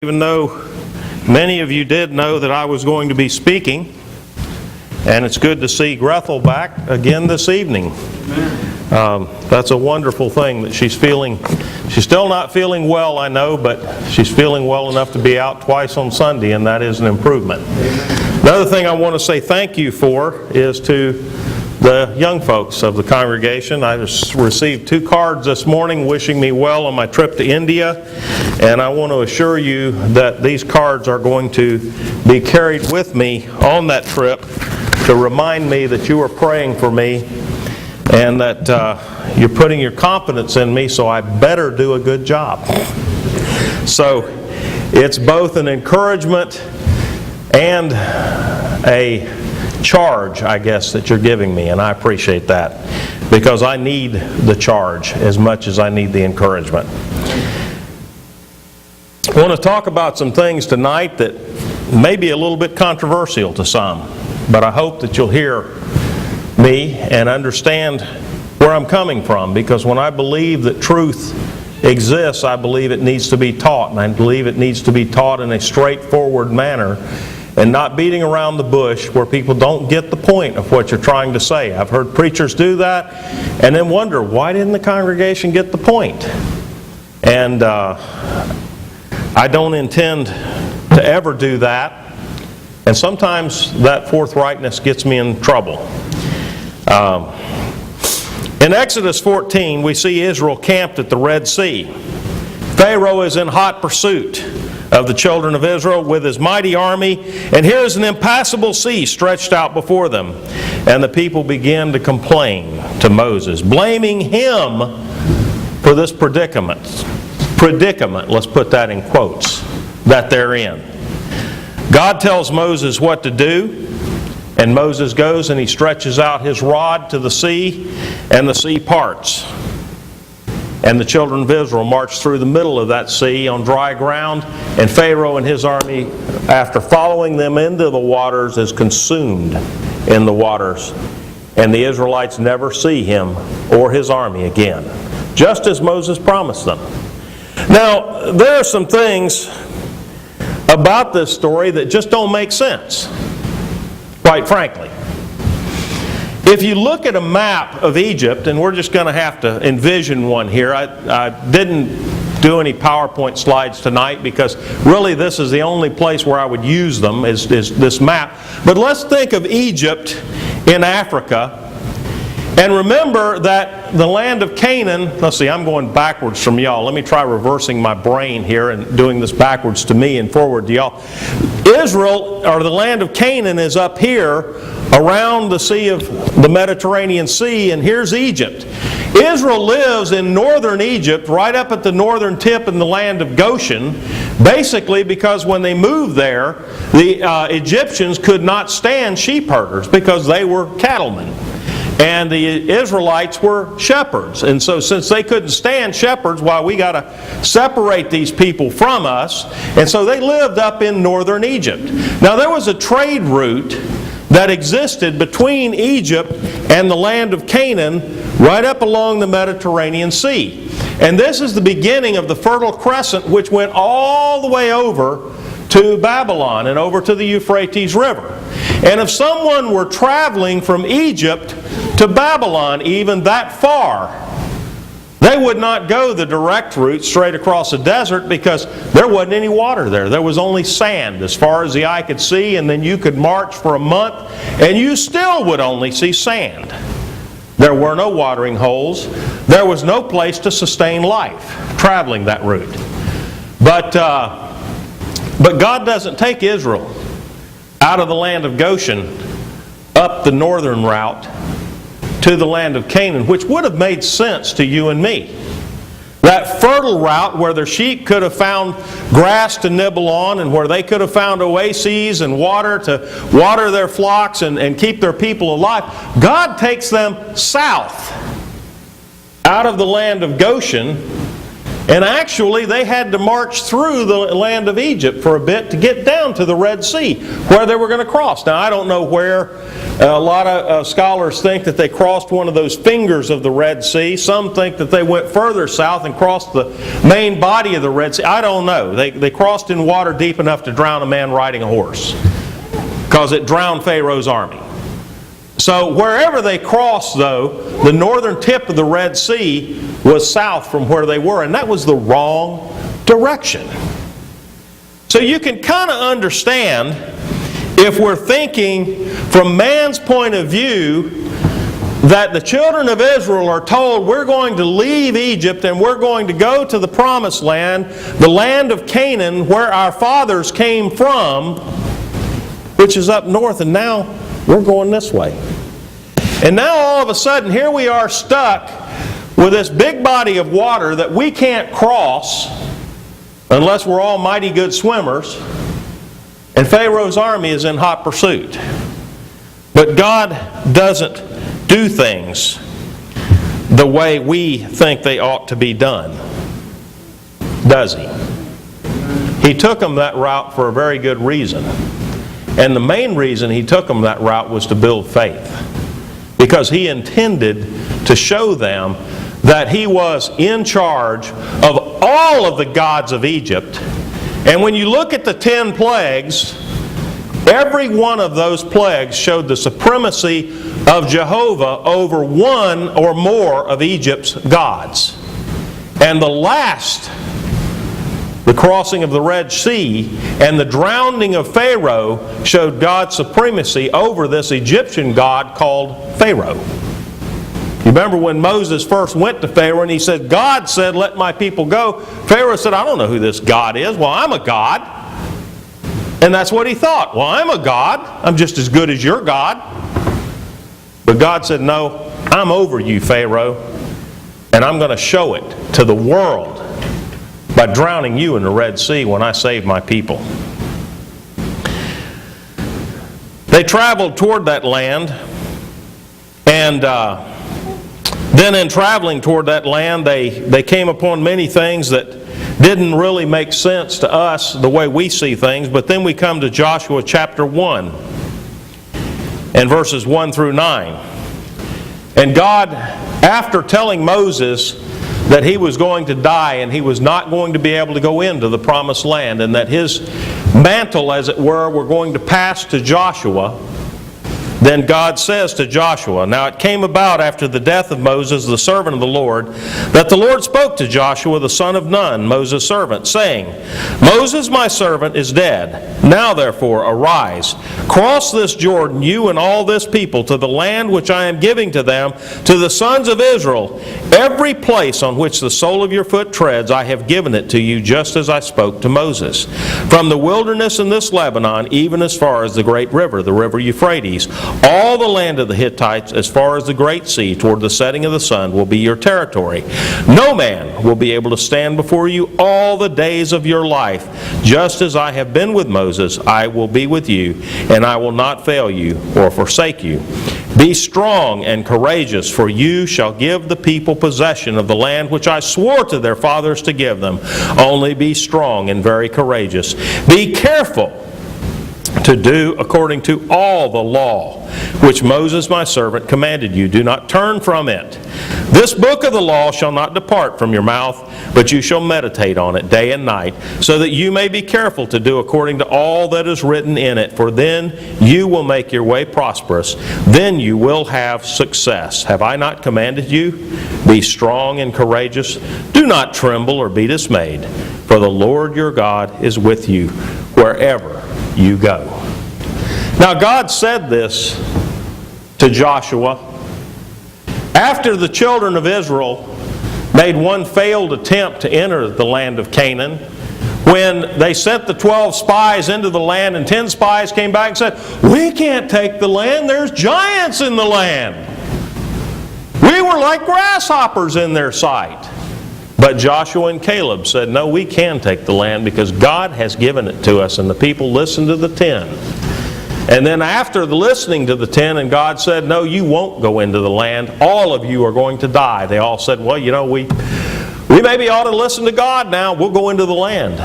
Even though many of you did know that I was going to be speaking, and it's good to see Grethel back again this evening. That's a wonderful thing that she's still not feeling well, I know, but she's feeling well enough to be out twice on Sunday, and that is an improvement. Another thing I want to say thank you for is to the young folks of the congregation. I received 2 cards this morning wishing me well on my trip to India, and I want to assure you that these cards are going to be carried with me on that trip to remind me that you are praying for me and that you're putting your confidence in me, so I better do a good job. So it's both an encouragement and a charge, I guess, that you're giving me, and I appreciate that because I need the charge as much as I need the encouragement. I want to talk about some things tonight that may be a little bit controversial to some, but I hope that you'll hear me and understand where I'm coming from, because when I believe that truth exists, I believe it needs to be taught, and I believe it needs to be taught in a straightforward manner and not beating around the bush where people don't get the point of what you're trying to say. I've heard preachers do that and then wonder, why didn't the congregation get the point? And I don't intend to ever do that. And sometimes that forthrightness gets me in trouble. In Exodus 14, we see Israel camped at the Red Sea. Pharaoh is in hot pursuit of the children of Israel with his mighty army, and here is an impassable sea stretched out before them. And the people begin to complain to Moses, blaming him for this predicament, let's put that in quotes, that they're in. God tells Moses what to do, and Moses goes and he stretches out his rod to the sea, and the sea parts. And the children of Israel marched through the middle of that sea on dry ground, and Pharaoh and his army, after following them into the waters, is consumed in the waters. And the Israelites never see him or his army again, just as Moses promised them. Now, there are some things about this story that just don't make sense, quite frankly. If you look at a map of Egypt, and we're just going to have to envision one here. I didn't do any PowerPoint slides tonight because really this is the only place where I would use them is this map. But let's think of Egypt in Africa. And remember that the land of Canaan, let's see, I'm going backwards from y'all. Let me try reversing my brain here and doing this backwards to me and forward to y'all. Israel, or the land of Canaan, is up here around the sea of the Mediterranean Sea, and here's Egypt. Israel lives in northern Egypt, right up at the northern tip in the land of Goshen, basically because when they moved there, the Egyptians could not stand sheep herders because they were cattlemen. And the Israelites were shepherds. And so since they couldn't stand shepherds, we got to separate these people from us. And so they lived up in northern Egypt. Now there was a trade route that existed between Egypt and the land of Canaan right up along the Mediterranean Sea. And this is the beginning of the Fertile Crescent, which went all the way over to Babylon and over to the Euphrates River. And if someone were traveling from Egypt to Babylon, even that far, they would not go the direct route straight across the desert because there wasn't any water there. There was only sand as far as the eye could see, and then you could march for a month and you still would only see sand. There were no watering holes. There was no place to sustain life traveling that route. But God doesn't take Israel out of the land of Goshen up the northern route to the land of Canaan, which would have made sense to you and me. That fertile route where their sheep could have found grass to nibble on and where they could have found oases and water to water their flocks and keep their people alive. God takes them south out of the land of Goshen And actually, they had to march through the land of Egypt for a bit to get down to the Red Sea, where they were going to cross. Now, I don't know where. A lot of scholars think that they crossed one of those fingers of the Red Sea. Some think that they went further south and crossed the main body of the Red Sea. I don't know. They crossed in water deep enough to drown a man riding a horse, because it drowned Pharaoh's army. So wherever they crossed, though, the northern tip of the Red Sea was south from where they were, and that was the wrong direction. So you can kind of understand, if we're thinking from man's point of view, that the children of Israel are told, we're going to leave Egypt and we're going to go to the promised land, the land of Canaan, where our fathers came from, which is up north, and now we're going this way. And now all of a sudden, here we are stuck with this big body of water that we can't cross unless we're all mighty good swimmers, and Pharaoh's army is in hot pursuit. But God doesn't do things the way we think they ought to be done, does He? He took them that route for a very good reason. And the main reason He took them that route was to build faith. Because He intended to show them that He was in charge of all of the gods of Egypt. And when you look at the 10 plagues, every one of those plagues showed the supremacy of Jehovah over one or more of Egypt's gods. And the last, the crossing of the Red Sea and the drowning of Pharaoh, showed God's supremacy over this Egyptian god called Pharaoh. You remember when Moses first went to Pharaoh and he said, God said, let my people go. Pharaoh said, I don't know who this God is. Well, I'm a God. And that's what he thought. Well, I'm a God. I'm just as good as your God. But God said, no, I'm over you, Pharaoh. And I'm going to show it to the world by drowning you in the Red Sea when I save my people. They traveled toward that land, and then in traveling toward that land, they came upon many things that didn't really make sense to us the way we see things. But then we come to Joshua chapter 1 and verses 1 through 9. And God, after telling Moses that he was going to die and he was not going to be able to go into the promised land, and that his mantle, as it were going to pass to Joshua, then God says to Joshua, now it came about after the death of Moses, the servant of the Lord, that the Lord spoke to Joshua the son of Nun, Moses' servant, saying, Moses my servant is dead. Now therefore arise, cross this Jordan, you and all this people, to the land which I am giving to them, to the sons of Israel. Every place on which the sole of your foot treads, I have given it to you, just as I spoke to Moses. From the wilderness in this Lebanon, even as far as the great river, the river Euphrates, all the land of the Hittites, as far as the great sea, toward the setting of the sun, will be your territory. No man will be able to stand before you all the days of your life. Just as I have been with Moses, I will be with you, and I will not fail you or forsake you. Be strong and courageous, for you shall give the people possession of the land which I swore to their fathers to give them. Only be strong and very courageous. Be careful to do according to all the law which Moses my servant commanded you. Do not turn from it. This book of the law shall not depart from your mouth, but you shall meditate on it day and night, so that you may be careful to do according to all that is written in it. For then you will make your way prosperous. Then you will have success. Have I not commanded you? Be strong and courageous. Do not tremble or be dismayed, for the Lord your God is with you wherever you go. Now God said this to Joshua after the children of Israel made one failed attempt to enter the land of Canaan, when they sent the 12 spies into the land, and 10 spies came back and said, we can't take the land, there's giants in the land. We were like grasshoppers in their sight. But Joshua and Caleb said, no, we can take the land because God has given it to us. And the people listened to the 10. And then after listening to the 10, and God said, no, you won't go into the land. All of you are going to die. They all said, well, you know, we We maybe ought to listen to God now. We'll go into the land.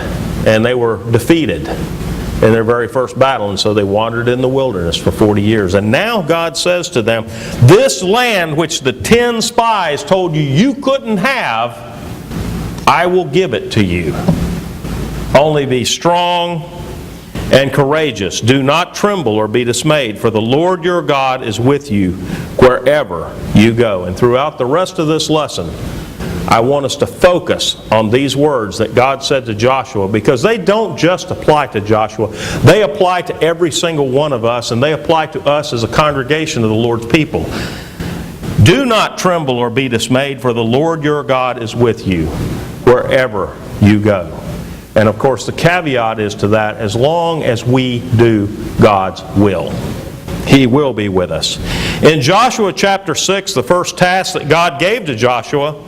And they were defeated in their very first battle, and so they wandered in the wilderness for 40 years. And now God says to them, this land which the 10 spies told you you couldn't have, I will give it to you. Only be strong and courageous. Do not tremble or be dismayed, for the Lord your God is with you wherever you go. And throughout the rest of this lesson, I want us to focus on these words that God said to Joshua, because they don't just apply to Joshua. They apply to every single one of us, and they apply to us as a congregation of the Lord's people. Do not tremble or be dismayed, for the Lord your God is with you wherever you go. And of course the caveat is to that, as long as we do God's will. He will be with us. In Joshua chapter 6, the first task that God gave to Joshua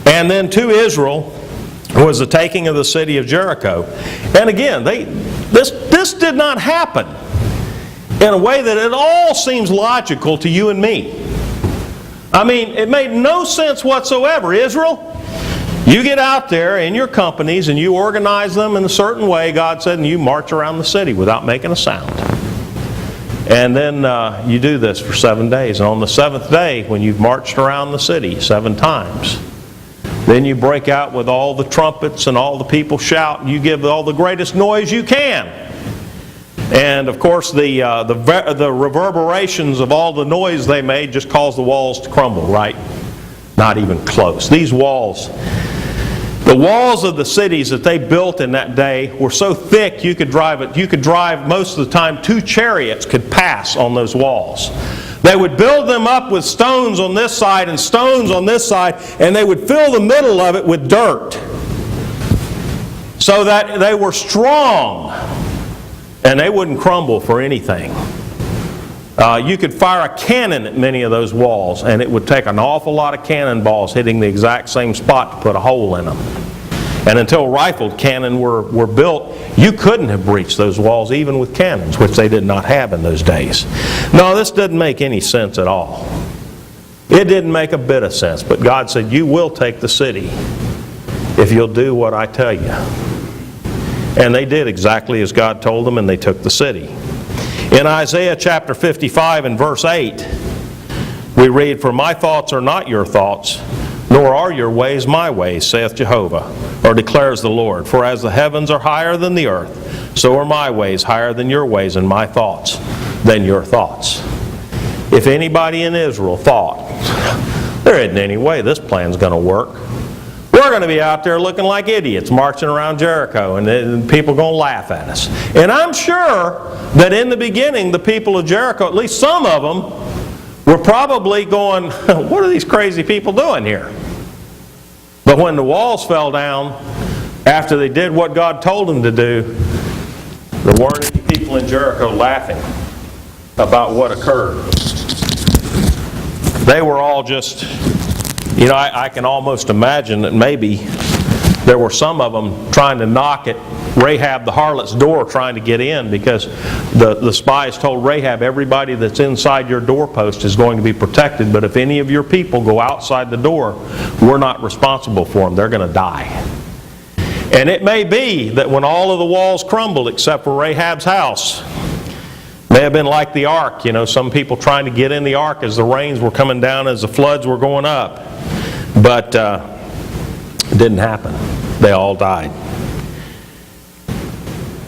and then to Israel was the taking of the city of Jericho. And again, this did not happen in a way that at all seems logical to you and me. I mean, it made no sense whatsoever. Israel, you get out there in your companies and you organize them in a certain way, God said, and you march around the city without making a sound. And then you do this for 7 days. And on the 7th day, when you've marched around the city 7 times, then you break out with all the trumpets and all the people shout, and you give all the greatest noise you can. And of course the reverberations of all the noise they made just caused the walls to crumble, right? Not even close. These walls, the walls of the cities that they built in that day were so thick you could drive most of the time 2 chariots could pass on those walls. They would build them up with stones on this side and stones on this side, and they would fill the middle of it with dirt so that they were strong and they wouldn't crumble for anything. You could fire a cannon at many of those walls, and it would take an awful lot of cannonballs hitting the exact same spot to put a hole in them. And until rifled cannon were built, you couldn't have breached those walls even with cannons, which they did not have in those days. No, this doesn't make any sense at all. It didn't make a bit of sense, but God said, you will take the city if you'll do what I tell you. And they did exactly as God told them, and they took the city. In Isaiah chapter 55 and verse 8, we read, for my thoughts are not your thoughts, nor are your ways my ways, saith Jehovah, or declares the Lord. For as the heavens are higher than the earth, so are my ways higher than your ways, and my thoughts than your thoughts. If anybody in Israel thought, there isn't any way this plan's going to work, we're going to be out there looking like idiots marching around Jericho, and people are going to laugh at us. And I'm sure that in the beginning, the people of Jericho, at least some of them, were probably going, what are these crazy people doing here? But when the walls fell down, after they did what God told them to do, there weren't any people in Jericho laughing about what occurred. They were all just, I can almost imagine that maybe there were some of them trying to knock at Rahab the harlot's door trying to get in, because the spies told Rahab, everybody that's inside your doorpost is going to be protected, but if any of your people go outside the door, we're not responsible for them. They're going to die. And it may be that when all of the walls crumbled except for Rahab's house, may have been like the ark, some people trying to get in the ark as the rains were coming down, as the floods were going up. But it didn't happen. They all died.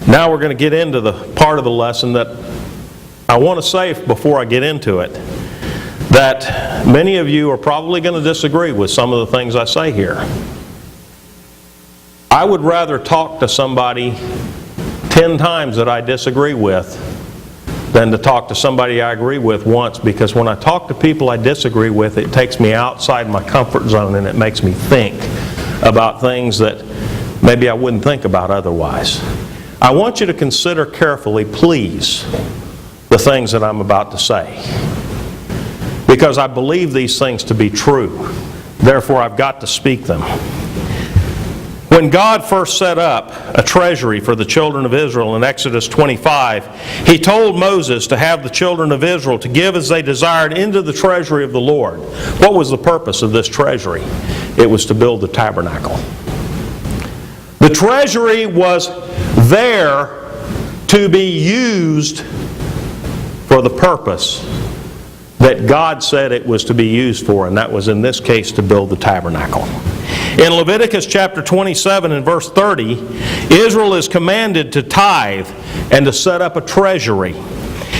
Now we're going to get into the part of the lesson that I want to say before I get into it, that many of you are probably going to disagree with some of the things I say here. I would rather talk to somebody 10 times that I disagree with than to talk to somebody I agree with once, because when I talk to people I disagree with, it takes me outside my comfort zone and it makes me think about things that maybe I wouldn't think about otherwise. I want you to consider carefully, please, the things that I'm about to say, because I believe these things to be true. Therefore, I've got to speak them. When God first set up a treasury for the children of Israel in Exodus 25, He told Moses to have the children of Israel to give as they desired into the treasury of the Lord. What was the purpose of this treasury? It was to build the tabernacle. The treasury was there to be used for the purpose that God said it was to be used for, and that was in this case to build the tabernacle. In Leviticus chapter 27 and verse 30, Israel is commanded to tithe and to set up a treasury.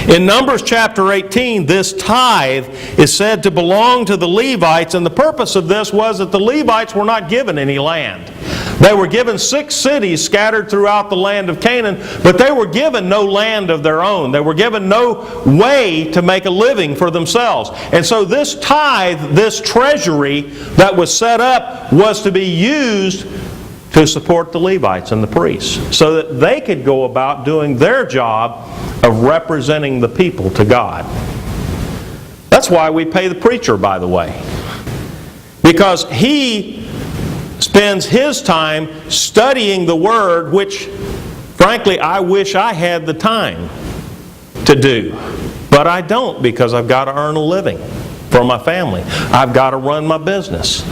In Numbers chapter 18, this tithe is said to belong to the Levites, and the purpose of this was that the Levites were not given any land. They were given 6 cities scattered throughout the land of Canaan, but they were given no land of their own. They were given no way to make a living for themselves. And so this tithe, this treasury that was set up, was to be used to support the Levites and the priests, so that they could go about doing their job of representing the people to God. That's why we pay the preacher, by the way, because he spends his time studying the Word, which, frankly, I wish I had the time to do. But I don't, because I've got to earn a living for my family. I've got to run my business.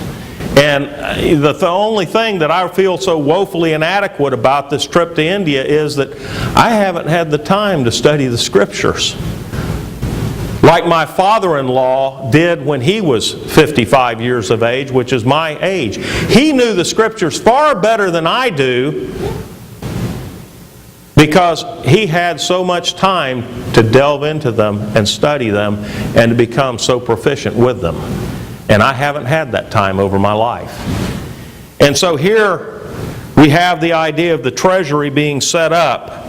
And the only thing that I feel so woefully inadequate about this trip to India is that I haven't had the time to study the Scriptures. Like my father-in-law did when he was 55 years of age, which is my age. He knew the Scriptures far better than I do because he had so much time to delve into them and study them and to become so proficient with them. And I haven't had that time over my life. And so here we have the idea of the treasury being set up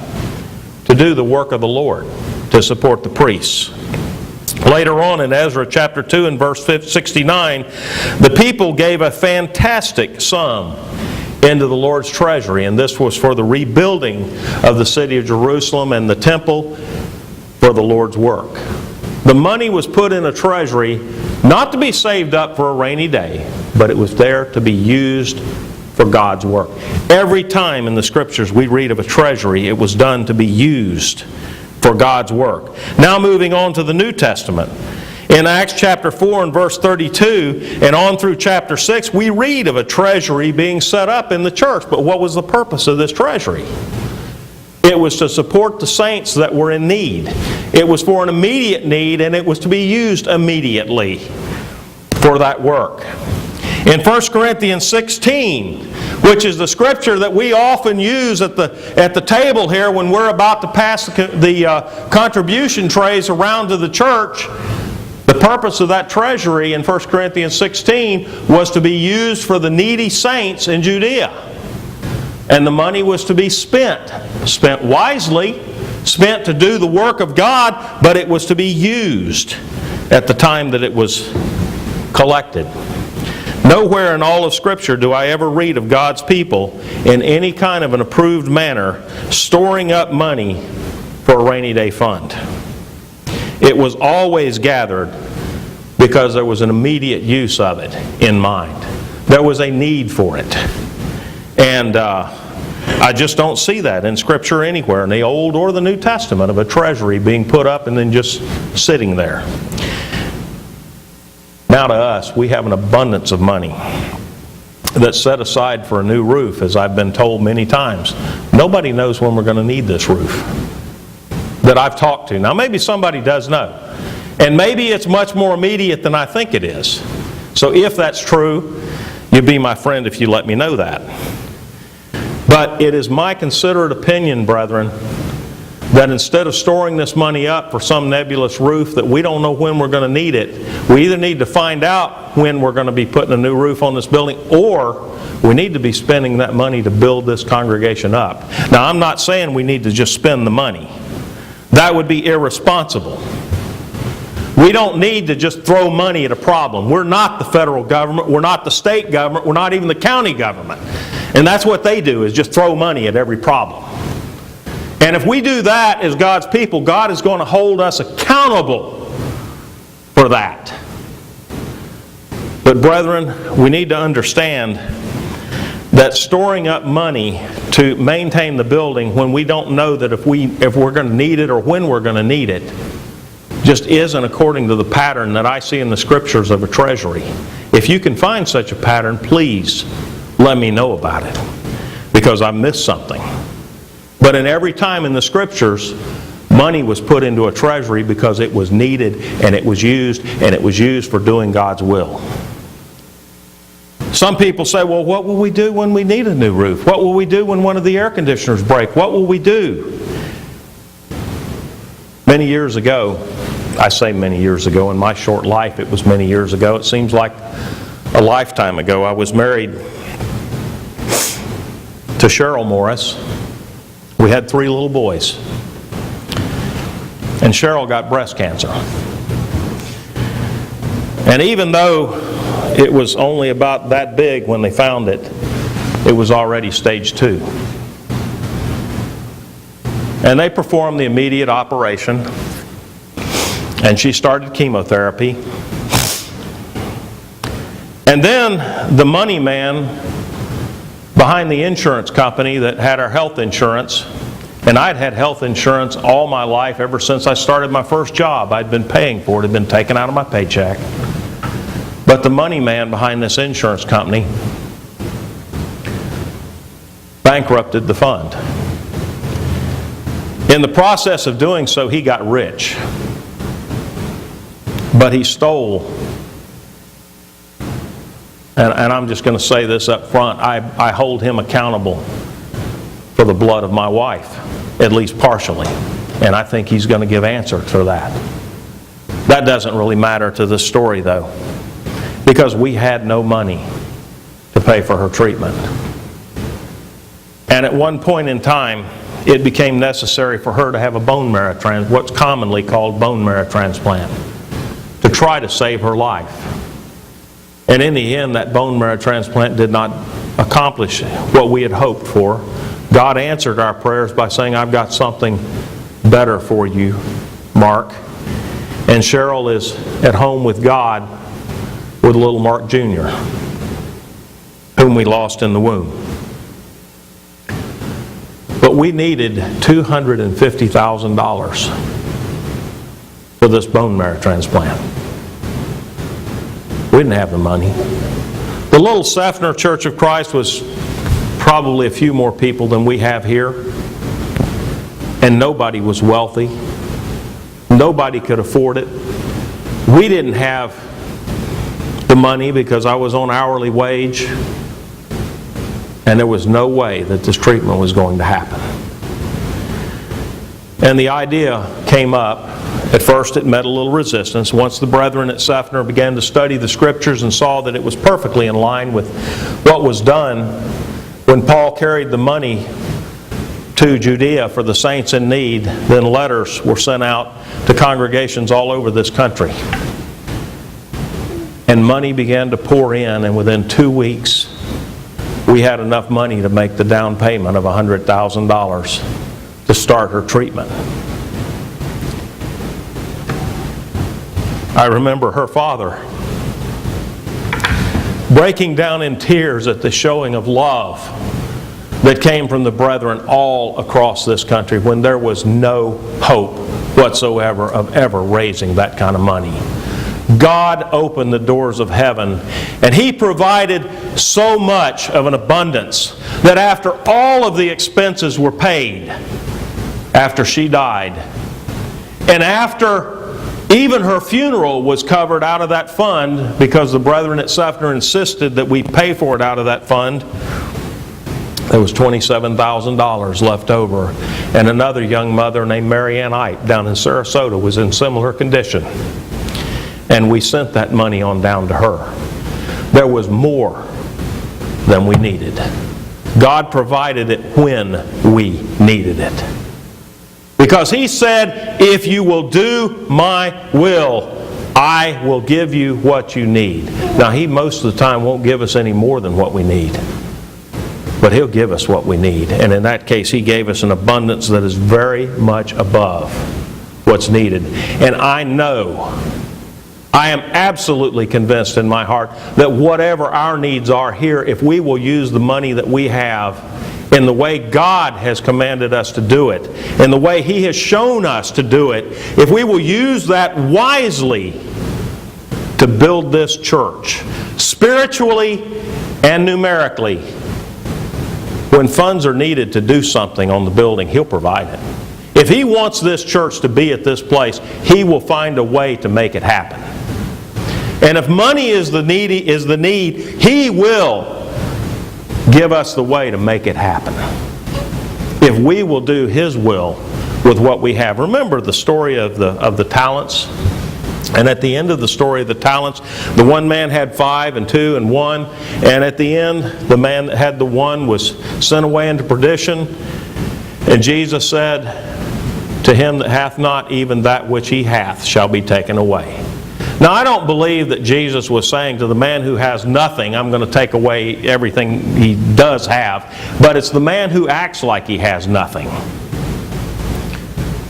to do the work of the Lord, to support the priests. Later on in Ezra chapter 2 and verse 69, the people gave a fantastic sum into the Lord's treasury, and this was for the rebuilding of the city of Jerusalem and the temple for the Lord's work. The money was put in a treasury not to be saved up for a rainy day, but it was there to be used for God's work. Every time in the Scriptures we read of a treasury, it was done to be used for God's work. Now moving on to the New Testament. In Acts chapter 4 and verse 32 and on through chapter 6, we read of a treasury being set up in the church. But what was the purpose of this treasury? It was to support the saints that were in need. It was for an immediate need, and it was to be used immediately for that work. In 1 Corinthians 16, which is the scripture that we often use at the table here when we're about to pass the contribution trays around to the church, the purpose of that treasury in 1 Corinthians 16 was to be used for the needy saints in Judea. And the money was to be spent wisely, spent to do the work of God, but it was to be used at the time that it was collected. Nowhere in all of Scripture do I ever read of God's people in any kind of an approved manner storing up money for a rainy day fund. It was always gathered because there was an immediate use of it in mind. There was a need for it. And I just don't see that in Scripture anywhere, in the Old or the New Testament, of a treasury being put up and then just sitting there. Now to us, we have an abundance of money that's set aside for a new roof, as I've been told many times. Nobody knows when we're going to need this roof that I've talked to. Now maybe somebody does know. And maybe it's much more immediate than I think it is. So if that's true, you'd be my friend if you let me know that. But it is my considerate opinion, brethren, that instead of storing this money up for some nebulous roof that we don't know when we're going to need it, we either need to find out when we're going to be putting a new roof on this building, or we need to be spending that money to build this congregation up. Now, I'm not saying we need to just spend the money. That would be irresponsible. We don't need to just throw money at a problem. We're not the federal government. We're not the state government. We're not even the county government. And that's what they do, is just throw money at every problem. And if we do that as God's people, God is going to hold us accountable for that. But brethren, we need to understand that storing up money to maintain the building when we don't know that if we're going to need it or when we're going to need it just isn't according to the pattern that I see in the Scriptures of a treasury. If you can find such a pattern, please let me know about it, because I missed something. But in every time in the Scriptures, money was put into a treasury because it was needed and it was used for doing God's will. Some people say, well, what will we do when we need a new roof? What will we do when one of the air conditioners break? What will we do? Many years ago, I say many years ago, in my short life it was many years ago, it seems like a lifetime ago, I was married to Cheryl Morris. We had 3 little boys. And Cheryl got breast cancer. And even though it was only about that big when they found it, it was already stage 2. And they performed the immediate operation, and she started chemotherapy. And then the money man behind the insurance company that had our health insurance, and I'd had health insurance all my life ever since I started my first job. I'd been paying for it, it had been taken out of my paycheck. But the money man behind this insurance company bankrupted the fund. In the process of doing so, he got rich. But he stole, and I'm just going to say this up front, I hold him accountable for the blood of my wife, at least partially. And I think he's going to give answer for that. That doesn't really matter to this story, though, because we had no money to pay for her treatment. And at one point in time, it became necessary for her to have a bone marrow what's commonly called bone marrow transplant, to try to save her life. And in the end, that bone marrow transplant did not accomplish what we had hoped for. God answered our prayers by saying, I've got something better for you, Mark. And Cheryl is at home with God with little Mark Jr., whom we lost in the womb. But we needed $250,000 for this bone marrow transplant. We didn't have the money. The little Seffner Church of Christ was probably a few more people than we have here. And nobody was wealthy. Nobody could afford it. We didn't have the money because I was on hourly wage. And there was no way that this treatment was going to happen. And the idea came up. At first it met a little resistance. Once the brethren at Seffner began to study the Scriptures and saw that it was perfectly in line with what was done when Paul carried the money to Judea for the saints in need, then letters were sent out to congregations all over this country. And money began to pour in, and within 2 weeks, we had enough money to make the down payment of $100,000 to start her treatment. I remember her father breaking down in tears at the showing of love that came from the brethren all across this country when there was no hope whatsoever of ever raising that kind of money. God opened the doors of heaven, and He provided so much of an abundance that after all of the expenses were paid, after she died, and after even her funeral was covered out of that fund because the brethren at Seffner insisted that we pay for it out of that fund, there was $27,000 left over. And another young mother named Mary Ann Ite down in Sarasota was in similar condition. And we sent that money on down to her. There was more than we needed. God provided it when we needed it. Because He said, if you will do my will, I will give you what you need. Now, He most of the time won't give us any more than what we need. But He'll give us what we need. And in that case, He gave us an abundance that is very much above what's needed. And I am absolutely convinced in my heart that whatever our needs are here, if we will use the money that we have in the way God has commanded us to do it, in the way He has shown us to do it, if we will use that wisely to build this church, spiritually and numerically. When funds are needed to do something on the building, He'll provide it. If He wants this church to be at this place, He will find a way to make it happen. And if money is the need, He will give us the way to make it happen. If we will do His will with what we have. Remember the story of the talents? And at the end of the story of the talents, the one man had 5 and 2 and 1. And at the end, the man that had the 1 was sent away into perdition. And Jesus said, to him that hath not, even that which he hath shall be taken away. Now, I don't believe that Jesus was saying to the man who has nothing, I'm going to take away everything he does have. But it's the man who acts like he has nothing.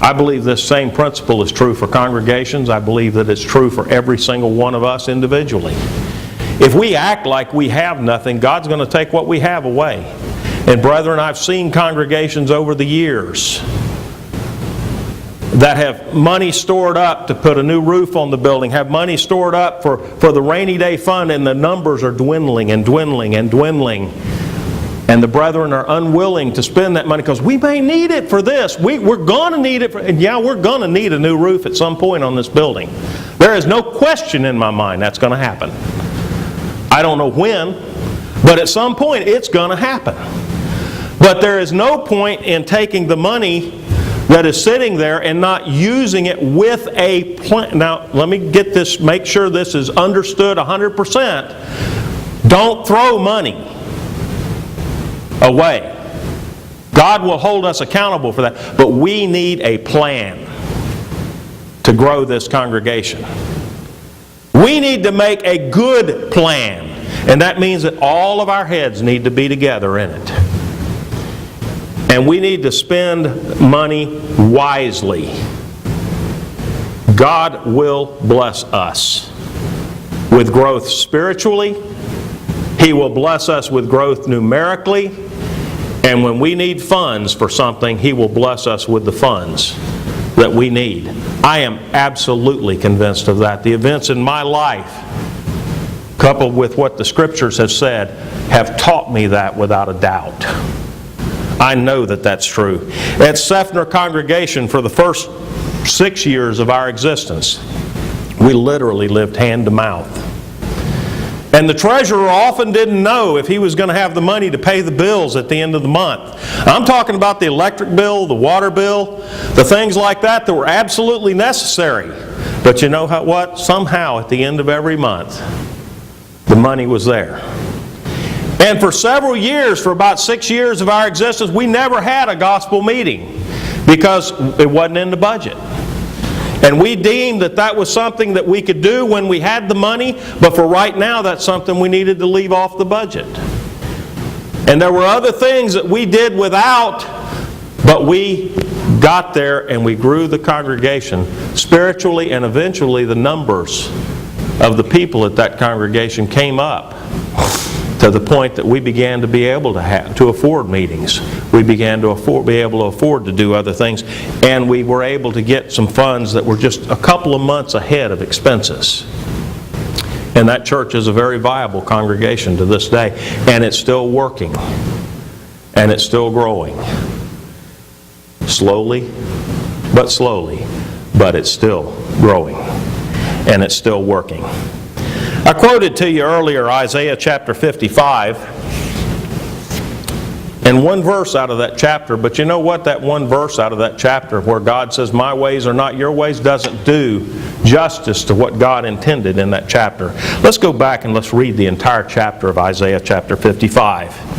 I believe this same principle is true for congregations. I believe that it's true for every single one of us individually. If we act like we have nothing, God's going to take what we have away. And brethren, I've seen congregations over the years that have money stored up to put a new roof on the building, have money stored up for the rainy day fund, and the numbers are dwindling and dwindling and dwindling. And the brethren are unwilling to spend that money because we may need it for this. We're going to need it and we're going to need a new roof at some point on this building. There is no question in my mind that's going to happen. I don't know when, but at some point it's going to happen. But there is no point in taking the money that is sitting there and not using it with a plan. Now, let me get this, make sure this is understood 100%. Don't throw money away. God will hold us accountable for that. But we need a plan to grow this congregation. We need to make a good plan. And that means that all of our heads need to be together in it. And we need to spend money wisely. God will bless us with growth spiritually. He will bless us with growth numerically. And when we need funds for something, He will bless us with the funds that we need. I am absolutely convinced of that. The events in my life, coupled with what the Scriptures have said, have taught me that without a doubt. I know that that's true. At Seffner Congregation, for the first 6 years of our existence, we literally lived hand to mouth. And the treasurer often didn't know if he was going to have the money to pay the bills at the end of the month. I'm talking about the electric bill, the water bill, the things like that were absolutely necessary. But you know what? Somehow at the end of every month, the money was there. And for several years, for about 6 years of our existence, we never had a gospel meeting because it wasn't in the budget. And we deemed that that was something that we could do when we had the money, but for right now, that's something we needed to leave off the budget. And there were other things that we did without, but we got there and we grew the congregation spiritually, and eventually the numbers of the people at that congregation came up to the point that we began to be able to afford meetings. We began to be able to afford to do other things, and we were able to get some funds that were just a couple of months ahead of expenses. And that church is a very viable congregation to this day, and it's still working, and it's still growing. Slowly, but it's still growing, and it's still working. I quoted to you earlier Isaiah chapter 55, and one verse out of that chapter, but you know what? That one verse out of that chapter where God says, my ways are not your ways, doesn't do justice to what God intended in that chapter. Let's go back and let's read the entire chapter of Isaiah chapter 55.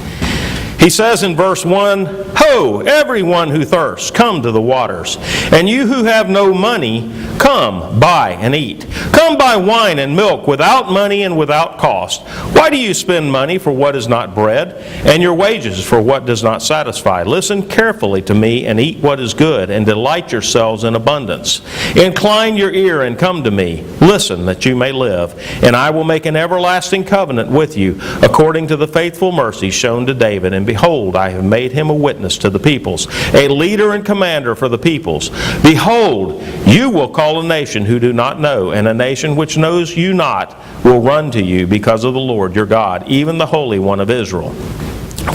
He says in verse 1, Ho, everyone who thirsts, come to the waters. And you who have no money, come, buy and eat. Come buy wine and milk without money and without cost. Why do you spend money for what is not bread, and your wages for what does not satisfy? Listen carefully to me and eat what is good, and delight yourselves in abundance. Incline your ear and come to me. Listen that you may live, and I will make an everlasting covenant with you, according to the faithful mercy shown to David, and behold, I have made him a witness to the peoples, a leader and commander for the peoples. Behold, you will call a nation who do not know, and a nation which knows you not will run to you because of the Lord your God, even the Holy One of Israel.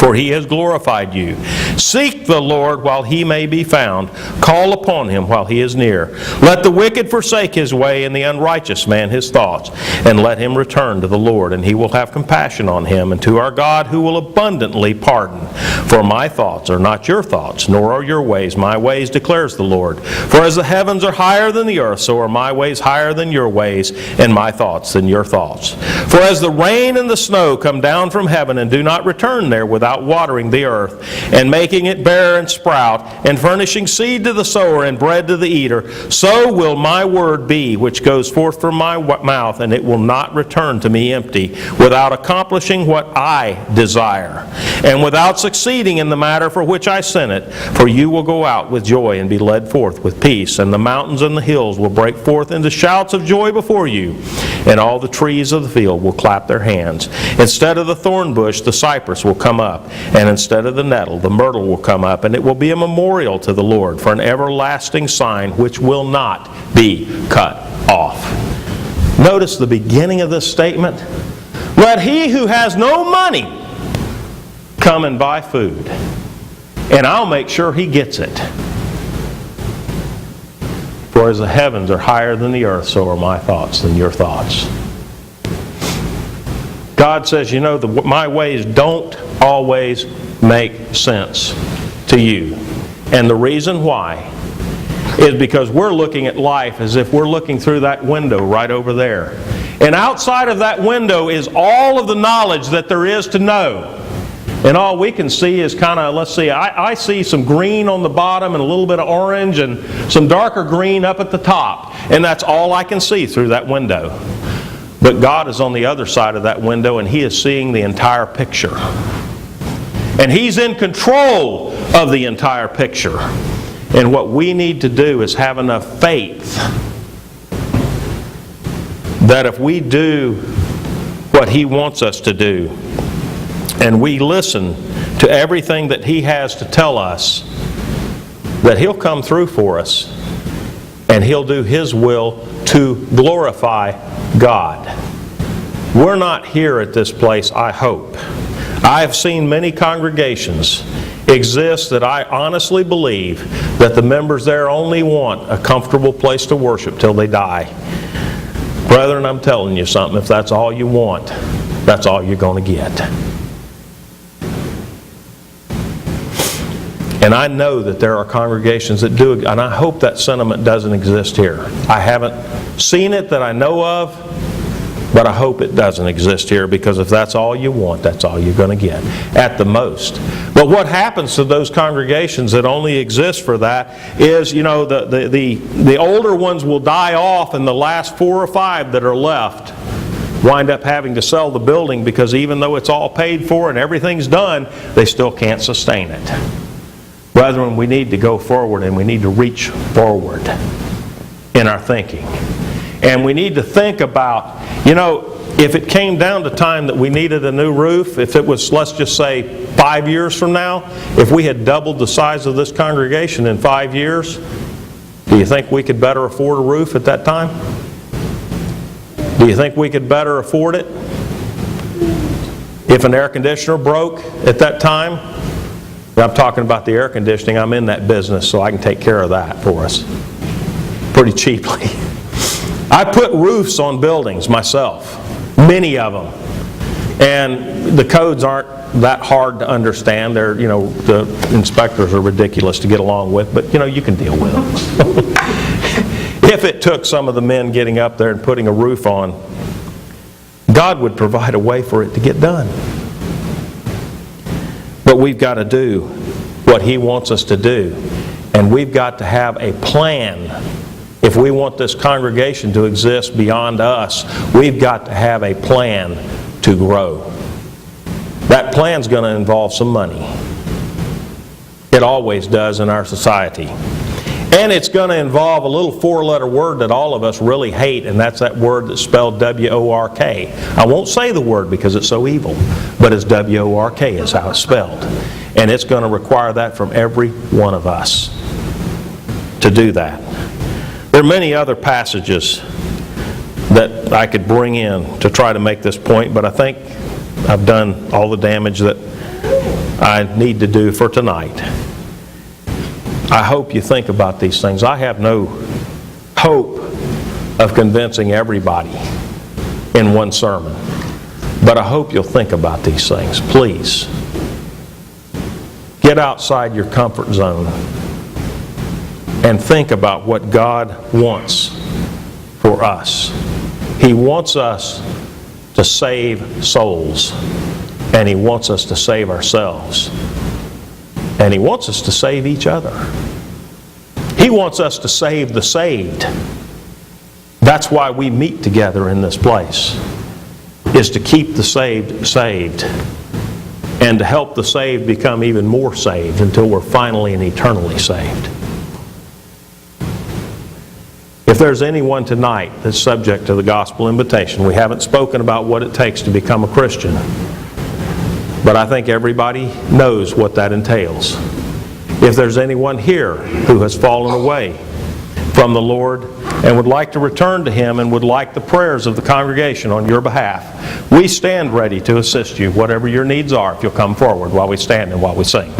For he has glorified you. Seek the Lord while he may be found. Call upon him while he is near. Let the wicked forsake his way, and the unrighteous man his thoughts. And let him return to the Lord, and he will have compassion on him, and to our God, who will abundantly pardon. For my thoughts are not your thoughts, nor are your ways my ways, declares the Lord. For as the heavens are higher than the earth, so are my ways higher than your ways, and my thoughts than your thoughts. For as the rain and the snow come down from heaven, and do not return there without watering the earth, and making it bear and sprout, and furnishing seed to the sower and bread to the eater, so will my word be which goes forth from my mouth, and it will not return to me empty, without accomplishing what I desire, and without succeeding in the matter for which I sent it. For you will go out with joy and be led forth with peace, and the mountains and the hills will break forth into shouts of joy before you, and all the trees of the field will clap their hands. Instead of the thorn bush, the cypress will come up, and instead of the nettle, the myrtle will come up, and it will be a memorial to the Lord for an everlasting sign which will not be cut off. Notice the beginning of this statement. Let he who has no money come and buy food, and I'll make sure he gets it. For as the heavens are higher than the earth, so are my thoughts than your thoughts. God says, you know, my ways don't always make sense to you. And the reason why is because we're looking at life as if we're looking through that window right over there. And outside of that window is all of the knowledge that there is to know. And all we can see is kind of, let's see, I see some green on the bottom and a little bit of orange and some darker green up at the top. And that's all I can see through that window. But God is on the other side of that window, and He is seeing the entire picture. And He's in control of the entire picture. And what we need to do is have enough faith that if we do what He wants us to do, and we listen to everything that He has to tell us, that He'll come through for us, and He'll do His will to glorify God. We're not here at this place, I hope. I have seen many congregations exist that I honestly believe that the members there only want a comfortable place to worship till they die. Brethren, I'm telling you something, if that's all you want, that's all you're going to get. And I know that there are congregations that do, and I hope that sentiment doesn't exist here. I haven't seen it that I know of, but I hope it doesn't exist here, because if that's all you want, that's all you're going to get, at the most. But what happens to those congregations that only exist for that is, you know, the older ones will die off, and the last 4 or 5 that are left wind up having to sell the building, because even though it's all paid for and everything's done, they still can't sustain it. Brethren, we need to go forward, and we need to reach forward in our thinking. And we need to think about, you know, if it came down to time that we needed a new roof, if it was, let's just say, 5 years from now, if we had doubled the size of this congregation in 5 years, do you think we could better afford a roof at that time? Do you think we could better afford it? If an air conditioner broke at that time, I'm talking about the air conditioning, I'm in that business, so I can take care of that for us pretty cheaply. I put roofs on buildings myself, many of them. And the codes aren't that hard to understand. They're, you know, the inspectors are ridiculous to get along with, but, you know, you can deal with them. If it took some of the men getting up there and putting a roof on, God would provide a way for it to get done. But we've got to do what He wants us to do. And we've got to have a plan. If we want this congregation to exist beyond us, we've got to have a plan to grow. That plan's going to involve some money. It always does in our society. And it's going to involve a little four-letter word that all of us really hate, and that's that word that's spelled W-O-R-K. I won't say the word because it's so evil, but it's W-O-R-K is how it's spelled. And it's going to require that from every one of us to do that. There are many other passages that I could bring in to try to make this point, but I think I've done all the damage that I need to do for tonight. I hope you think about these things. I have no hope of convincing everybody in one sermon, but I hope you'll think about these things. Please, get outside your comfort zone and think about what God wants for us. He wants us to save souls, and He wants us to save ourselves. And He wants us to save each other. He wants us to save the saved. That's why we meet together in this place, is to keep the saved saved and to help the saved become even more saved until we're finally and eternally saved. If there's anyone tonight that's subject to the gospel invitation, we haven't spoken about what it takes to become a Christian, but I think everybody knows what that entails. If there's anyone here who has fallen away from the Lord and would like to return to Him and would like the prayers of the congregation on your behalf, we stand ready to assist you, whatever your needs are, if you'll come forward while we stand and while we sing.